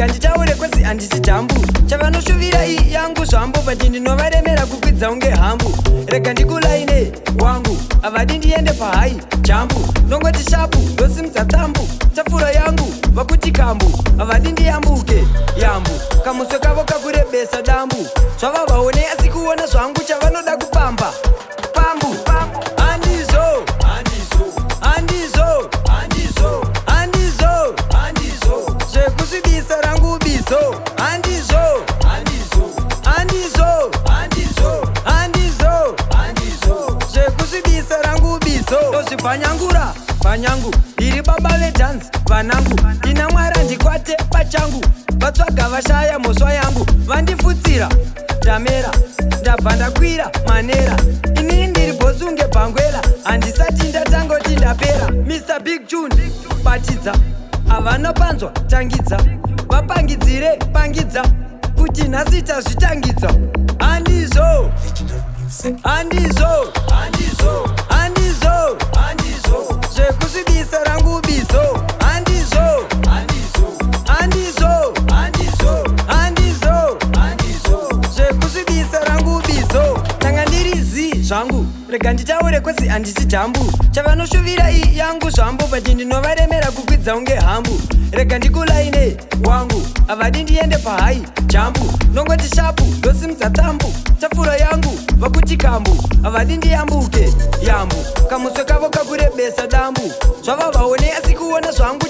Ganjitaure kwezi andisi jambu chavanoshuvira iyi yangu zvambo but ndinovaremera kukwidza unge hambu rega ndikulaine wangu avadi ndiende pahai jambu nongoti shapu ndosimudza tambu tafura yangu vakuti kambu avadi ndiyambuke yambu kamuswe kavo kakurebesa dambu zvavavaone asi kuona zvangu chavanoda kupamba pambu andizo zvekusvibisa rangu biso andizo zvekusvibisa rangu biso ndozvibvanyangura bvanyangu ndiri baba vedhanzi vanangu ndina mwara ndikwate pachangu vatsvaga vashaya mhosva yangu vandifutsira ndamera ndabva ndakwira manera inini ndiri bhosunge bhangwela handisati ndatangoti ndapera Mr Big Tune batidza havanopanzwa tangidza vapangidzire pangidza kuti nhasi tazvitangidza andizo zvekusvibisa rangu biso andizo zvekusvibisa rangu biso tanga ndirizi zvangu rega nditaure kwezi handisi jambu chavanoshuvira iyi yangu zvambo but ndinovaremera kukwidza unge hambu rega ndikulaine wangu avadi ndiende pahai jambu nongoti shapu ndosimudza tambu tafura yangu vakuti kambu avadi ndiyambuke yambu kamuswe kavo kakurebesa dambu zvavavaone asi kuona zvangu